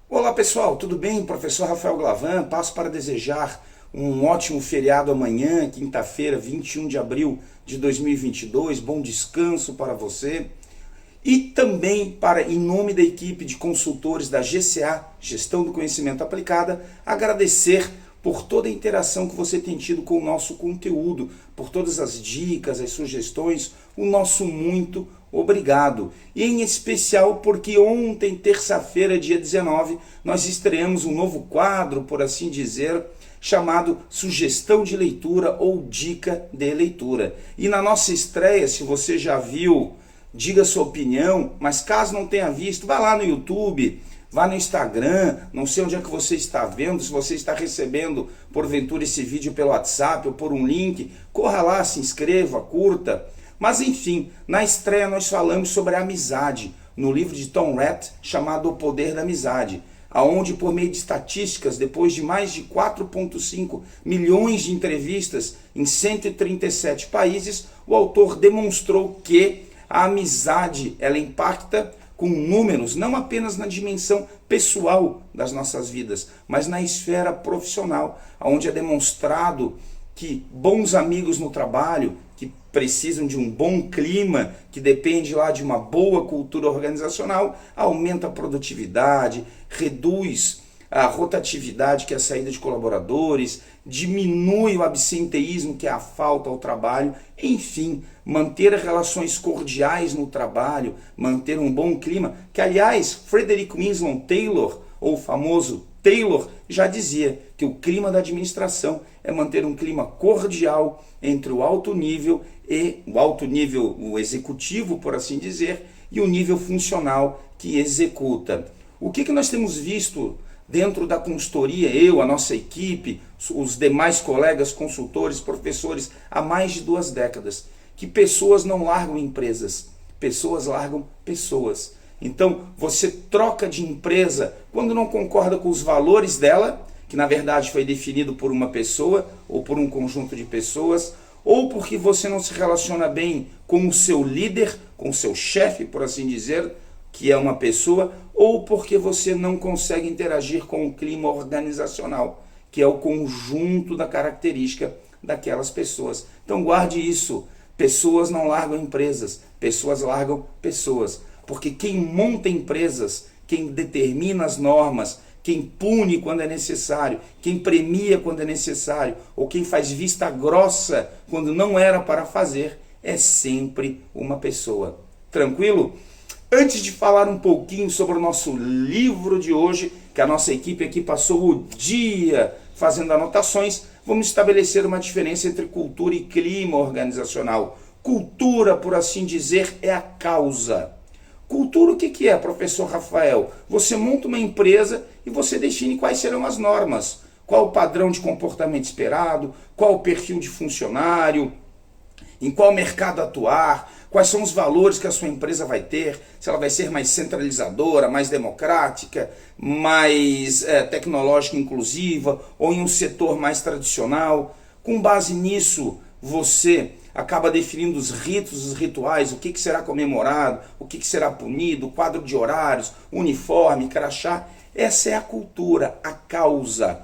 Olá pessoal, tudo bem? Professor Rafael Glavan, passo para desejar um ótimo feriado amanhã, quinta-feira, 21 de abril de 2022, bom descanso para você. E também para, em nome da equipe de consultores da GCA, Gestão do Conhecimento Aplicada, agradecer por toda a interação que você tem tido com o nosso conteúdo, por todas as dicas, as sugestões, o nosso muito obrigado. E em especial porque ontem, terça-feira, dia 19, nós estreamos um novo quadro, por assim dizer, chamado Sugestão de Leitura ou Dica de Leitura. E na nossa estreia, se você já viu, diga sua opinião, mas caso não tenha visto, vá lá no YouTube, vá no Instagram, não sei onde é que você está vendo, se você está recebendo porventura esse vídeo pelo WhatsApp ou por um link, corra lá, se inscreva, curta. Mas enfim, na estreia nós falamos sobre a amizade, no livro de Tom Rath chamado O Poder da Amizade, aonde por meio de estatísticas, depois de mais de 4,5 milhões de entrevistas em 137 países, o autor demonstrou que a amizade ela impacta com números, não apenas na dimensão pessoal das nossas vidas, mas na esfera profissional, onde é demonstrado que bons amigos no trabalho, que precisam de um bom clima, que depende lá de uma boa cultura organizacional, aumenta a produtividade, reduz a rotatividade, que é a saída de colaboradores, diminui o absenteísmo, que é a falta ao trabalho, enfim, manter relações cordiais no trabalho, manter um bom clima, que aliás, Frederick Winslow Taylor, ou o famoso Taylor, já dizia que o clima da administração é manter um clima cordial entre o alto nível e o executivo, por assim dizer, e o nível funcional que executa. O que nós temos visto dentro da consultoria, eu, a nossa equipe, os demais colegas, consultores, professores, há mais de 2 décadas, que pessoas não largam empresas, pessoas largam pessoas. Então, você troca de empresa quando não concorda com os valores dela, que na verdade foi definido por uma pessoa ou por um conjunto de pessoas, ou porque você não se relaciona bem com o seu líder, com o seu chefe, por assim dizer, que é uma pessoa, ou porque você não consegue interagir com o clima organizacional, que é o conjunto da característica daquelas pessoas. Então guarde isso, pessoas não largam empresas, pessoas largam pessoas, porque quem monta empresas, quem determina as normas, quem pune quando é necessário, quem premia quando é necessário, ou quem faz vista grossa quando não era para fazer, é sempre uma pessoa. Tranquilo? Antes de falar um pouquinho sobre o nosso livro de hoje, que a nossa equipe aqui passou o dia fazendo anotações, vamos estabelecer uma diferença entre cultura e clima organizacional. Cultura, por assim dizer, é a causa. Cultura, o que é, professor Rafael? Você monta uma empresa e você define quais serão as normas, qual o padrão de comportamento esperado, qual o perfil de funcionário, em qual mercado atuar, quais são os valores que a sua empresa vai ter, se ela vai ser mais centralizadora, mais democrática, mais tecnológica inclusiva, ou em um setor mais tradicional. Com base nisso, você acaba definindo os ritos, os rituais, o que será comemorado, o que será punido, quadro de horários, uniforme, crachá. Essa é a cultura, a causa.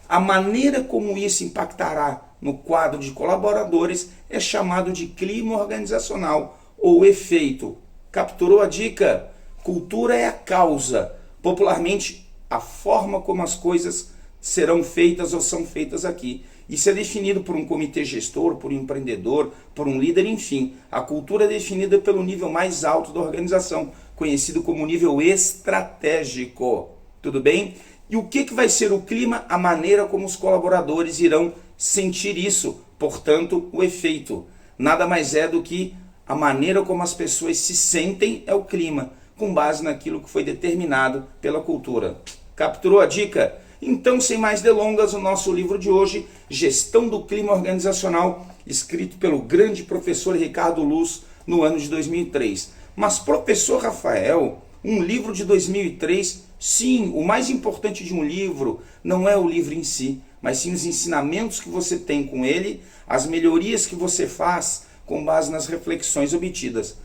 A maneira como isso impactará no quadro de colaboradores é chamado de clima organizacional ou efeito. Capturou a dica? Cultura é a causa, popularmente a forma como as coisas serão feitas ou são feitas aqui. Isso é definido por um comitê gestor, por um empreendedor, por um líder, enfim. A cultura é definida pelo nível mais alto da organização, conhecido como nível estratégico. Tudo bem? E o que vai ser o clima? A maneira como os colaboradores irão sentir isso, portanto, o efeito. Nada mais é do que a maneira como as pessoas se sentem é o clima, com base naquilo que foi determinado pela cultura. Capturou a dica? Então, sem mais delongas, o nosso livro de hoje, Gestão do Clima Organizacional, escrito pelo grande professor Ricardo Luz no ano de 2003. Mas, professor Rafael, um livro de 2003, sim, o mais importante de um livro não é o livro em si, mas sim os ensinamentos que você tem com ele, as melhorias que você faz com base nas reflexões obtidas.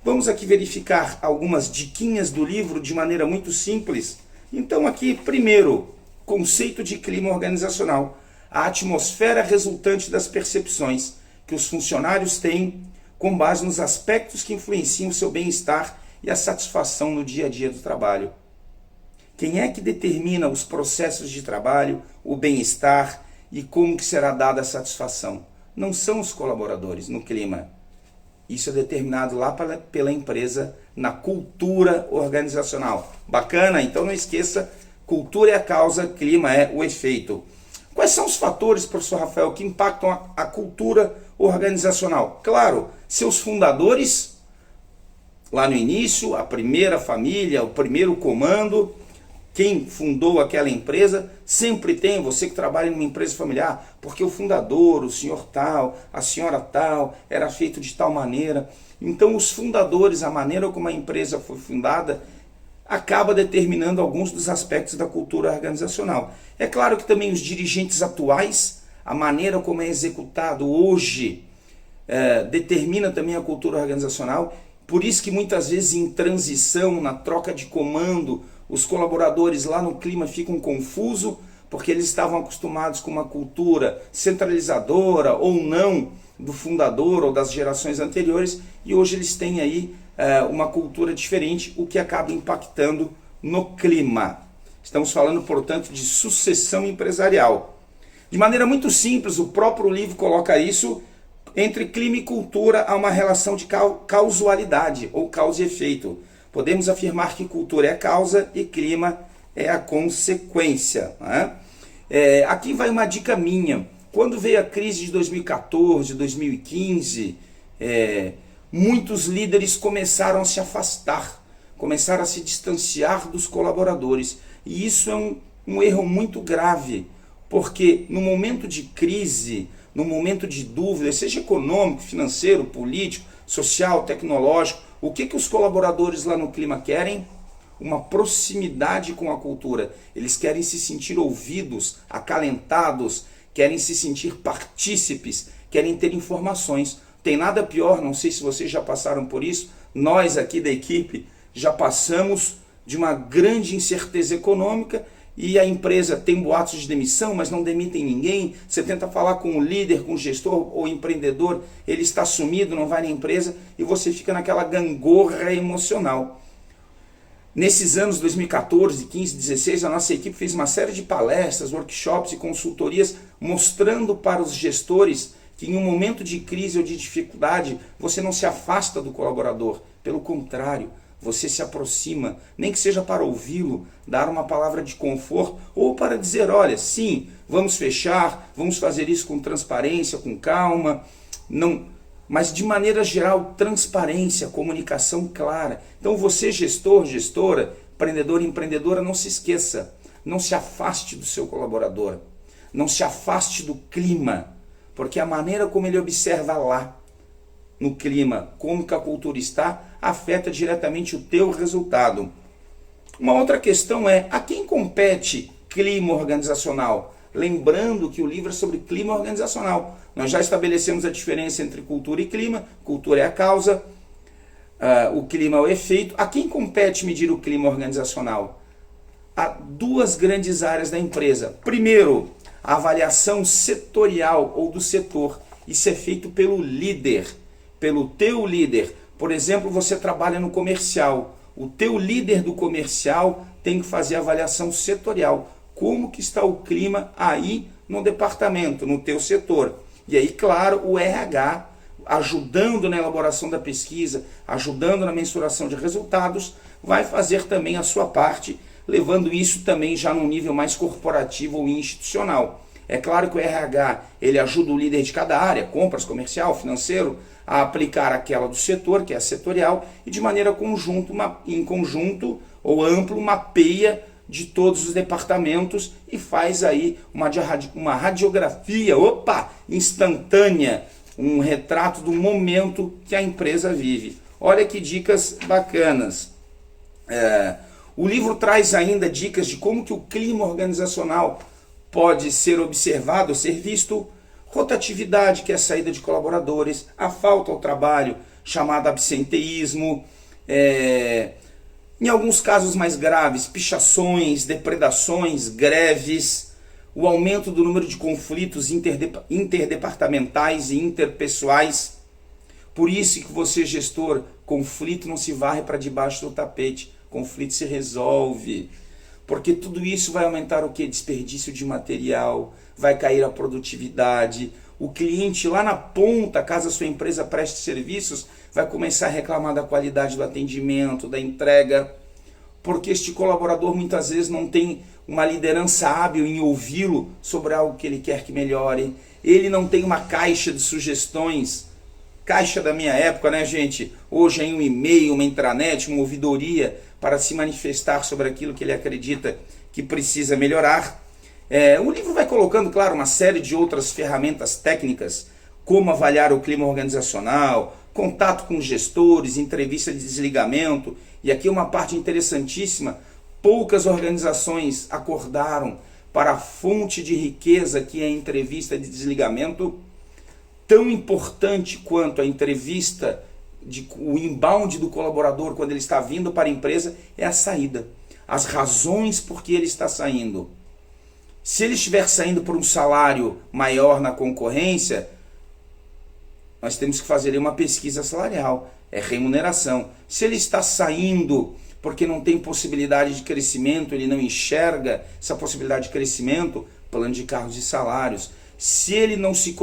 Vamos aqui verificar algumas diquinhas do livro de maneira muito simples, Então aqui, primeiro, conceito de clima organizacional. A atmosfera resultante das percepções que os funcionários têm com base nos aspectos que influenciam o seu bem-estar e a satisfação no dia a dia do trabalho. Quem é que determina os processos de trabalho, o bem-estar e como que será dada a satisfação? Não são os colaboradores no clima. Isso é determinado lá pela empresa na cultura organizacional. Bacana? Então não esqueça, cultura é a causa, clima é o efeito. Quais são os fatores, professor Rafael, que impactam a cultura organizacional? Claro, seus fundadores, lá no início, a primeira família, o primeiro comando, quem fundou aquela empresa, sempre tem, você que trabalha em uma empresa familiar, porque o fundador, o senhor tal, a senhora tal, era feito de tal maneira. Então os fundadores, a maneira como a empresa foi fundada, acaba determinando alguns dos aspectos da cultura organizacional. É claro que também os dirigentes atuais, a maneira como é executado hoje, determina também a cultura organizacional. Por isso que muitas vezes em transição, na troca de comando, os colaboradores lá no clima ficam confusos, porque eles estavam acostumados com uma cultura centralizadora ou não do fundador ou das gerações anteriores, e hoje eles têm aí uma cultura diferente, o que acaba impactando no clima. Estamos falando, portanto, de sucessão empresarial. De maneira muito simples, o próprio livro coloca isso, entre clima e cultura há uma relação de causalidade ou causa e efeito. Podemos afirmar que cultura é a causa e clima é a consequência. Né? Aqui vai uma dica minha. Quando veio a crise de 2014, 2015, muitos líderes começaram a se afastar, começaram a se distanciar dos colaboradores. E isso é um erro muito grave, porque no momento de crise, no momento de dúvida, seja econômico, financeiro, político, social, tecnológico, o que os colaboradores lá no clima querem? Uma proximidade com a cultura. Eles querem se sentir ouvidos, acalentados, querem se sentir partícipes, querem ter informações. Tem nada pior, não sei se vocês já passaram por isso, nós aqui da equipe já passamos de uma grande incerteza econômica e a empresa tem boatos de demissão, mas não demitem ninguém. Você tenta falar com o líder, com o gestor ou empreendedor, ele está sumido, não vai na empresa e você fica naquela gangorra emocional. Nesses anos 2014, 15, 16, a nossa equipe fez uma série de palestras, workshops e consultorias mostrando para os gestores que em um momento de crise ou de dificuldade você não se afasta do colaborador, pelo contrário, você se aproxima, nem que seja para ouvi-lo, dar uma palavra de conforto ou para dizer, olha, sim, vamos fechar, vamos fazer isso com transparência, com calma, não, mas de maneira geral, transparência, comunicação clara. Então você, gestor, gestora, empreendedor, empreendedora, não se esqueça, não se afaste do seu colaborador, não se afaste do clima, porque a maneira como ele observa lá, no clima, como que a cultura está, afeta diretamente o teu resultado. Uma outra questão é, a quem compete clima organizacional? Lembrando que o livro é sobre clima organizacional. Nós já estabelecemos a diferença entre cultura e clima. Cultura é a causa, o clima é o efeito. A quem compete medir o clima organizacional? Há duas grandes áreas da empresa. Primeiro, a avaliação setorial ou do setor. Isso é feito pelo líder, pelo teu líder. Por exemplo, você trabalha no comercial. O teu líder do comercial tem que fazer a avaliação setorial. Como que está o clima aí no departamento, no teu setor. E aí, claro, o RH, ajudando na elaboração da pesquisa, ajudando na mensuração de resultados, vai fazer também a sua parte, levando isso também já num nível mais corporativo ou institucional. É claro que o RH, ele ajuda o líder de cada área, compras, comercial, financeiro, a aplicar aquela do setor, que é a setorial, e de maneira em conjunto ou amplo, mapeia de todos os departamentos e faz aí uma radiografia, instantânea, um retrato do momento que a empresa vive. Olha que dicas bacanas. O livro traz ainda dicas de como que o clima organizacional pode ser observado, ser visto. Rotatividade, que é a saída de colaboradores, a falta ao trabalho, chamado absenteísmo, Em alguns casos mais graves, pichações, depredações, greves, o aumento do número de conflitos interdepartamentais e interpessoais. Por isso que você, gestor, conflito não se varre para debaixo do tapete, conflito se resolve. Porque tudo isso vai aumentar o quê? Desperdício de material, vai cair a produtividade. O cliente lá na ponta, caso a sua empresa preste serviços, vai começar a reclamar da qualidade do atendimento, da entrega, porque este colaborador muitas vezes não tem uma liderança hábil em ouvi-lo sobre algo que ele quer que melhore. Ele não tem uma caixa de sugestões, caixa da minha época, né, gente? Hoje é um e-mail, uma intranet, uma ouvidoria para se manifestar sobre aquilo que ele acredita que precisa melhorar. O livro vai colocando, claro, uma série de outras ferramentas técnicas, como avaliar o clima organizacional, contato com gestores, entrevista de desligamento. E aqui uma parte interessantíssima: poucas organizações acordaram para a fonte de riqueza que é a entrevista de desligamento, tão importante quanto a entrevista, o inbound do colaborador quando ele está vindo para a empresa, é a saída. As razões por que ele está saindo. Se ele estiver saindo por um salário maior na concorrência, nós temos que fazer uma pesquisa salarial, é remuneração. Se ele está saindo porque não tem possibilidade de crescimento, ele não enxerga essa possibilidade de crescimento, plano de cargos e salários. Se ele não se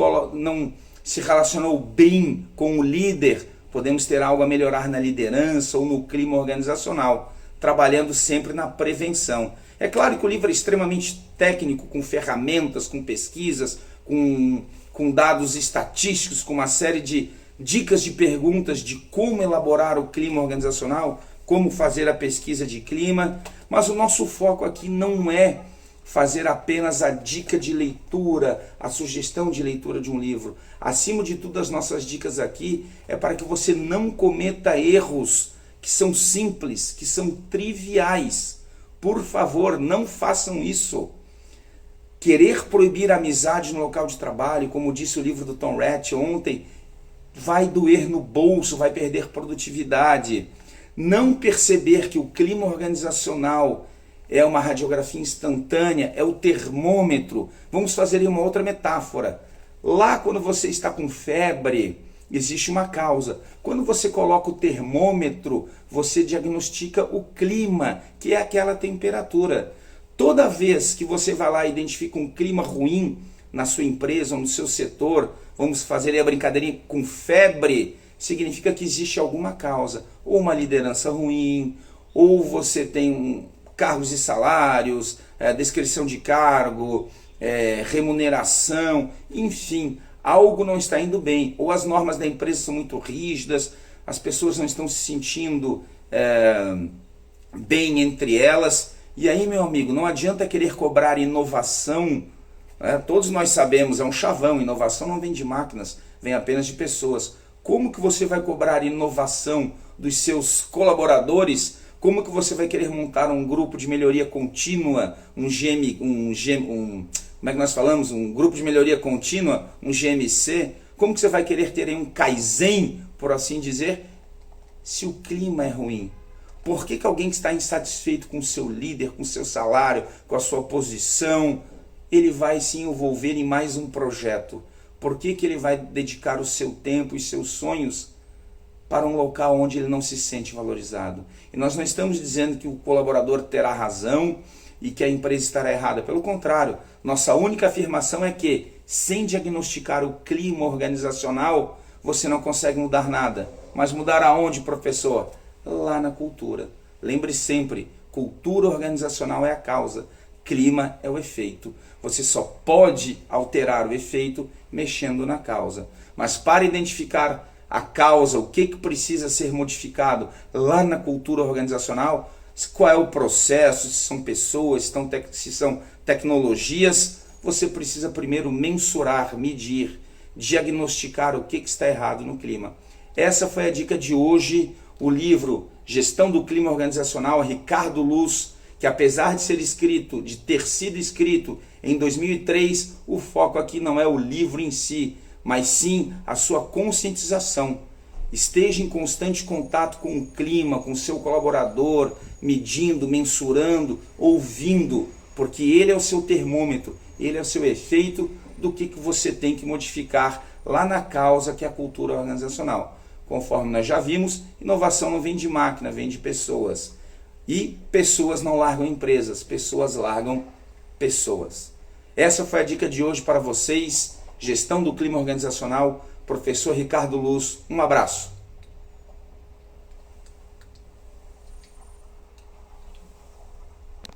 relacionou bem com o líder, podemos ter algo a melhorar na liderança ou no clima organizacional, trabalhando sempre na prevenção. É claro que o livro é extremamente técnico, com ferramentas, com pesquisas, com dados estatísticos, com uma série de dicas de perguntas de como elaborar o clima organizacional, como fazer a pesquisa de clima, mas o nosso foco aqui não é fazer apenas a dica de leitura, a sugestão de leitura de um livro. Acima de tudo, as nossas dicas aqui é para que você não cometa erros que são simples, que são triviais. Por favor, não façam isso. Querer proibir a amizade no local de trabalho, como disse o livro do Tom Rath ontem, vai doer no bolso, vai perder produtividade. Não perceber que o clima organizacional é uma radiografia instantânea, é o termômetro. Vamos fazer uma outra metáfora. Lá quando você está com febre, existe uma causa. Quando você coloca o termômetro, você diagnostica o clima, que é aquela temperatura. Toda vez que você vai lá e identifica um clima ruim na sua empresa ou no seu setor, vamos fazer aí a brincadeirinha com febre, significa que existe alguma causa. Ou uma liderança ruim, ou você tem cargos e salários, descrição de cargo, remuneração, enfim, algo não está indo bem. Ou as normas da empresa são muito rígidas, as pessoas não estão se sentindo bem entre elas. E aí, meu amigo, não adianta querer cobrar inovação. Todos nós sabemos, é um chavão, inovação não vem de máquinas, vem apenas de pessoas. Como que você vai cobrar inovação dos seus colaboradores? Como que você vai querer montar um grupo de melhoria contínua, como é que nós falamos? Um grupo de melhoria contínua, um GMC? Como que você vai querer ter um Kaizen, por assim dizer, se o clima é ruim? Por que alguém que está insatisfeito com o seu líder, com o seu salário, com a sua posição, ele vai se envolver em mais um projeto? Por que ele vai dedicar o seu tempo e seus sonhos para um local onde ele não se sente valorizado? E nós não estamos dizendo que o colaborador terá razão e que a empresa estará errada. Pelo contrário, nossa única afirmação é que, sem diagnosticar o clima organizacional, você não consegue mudar nada. Mas mudar aonde, professor? Lá na cultura. Lembre sempre, cultura organizacional é a causa, clima é o efeito. Você só pode alterar o efeito mexendo na causa. Mas para identificar a causa, o que precisa ser modificado lá na cultura organizacional, qual é o processo, se são pessoas, se são tecnologias, você precisa primeiro mensurar, medir, diagnosticar o que está errado no clima. Essa foi a dica de hoje. O livro Gestão do Clima Organizacional, Ricardo Luz, que apesar de ter sido escrito em 2003, o foco aqui não é o livro em si, mas sim a sua conscientização. Esteja em constante contato com o clima, com o seu colaborador, medindo, mensurando, ouvindo, porque ele é o seu termômetro, ele é o seu efeito do que você tem que modificar lá na causa que é a cultura organizacional. Conforme nós já vimos, inovação não vem de máquina, vem de pessoas. E pessoas não largam empresas, pessoas largam pessoas. Essa foi a dica de hoje para vocês. Gestão do clima organizacional, professor Ricardo Luz. Um abraço.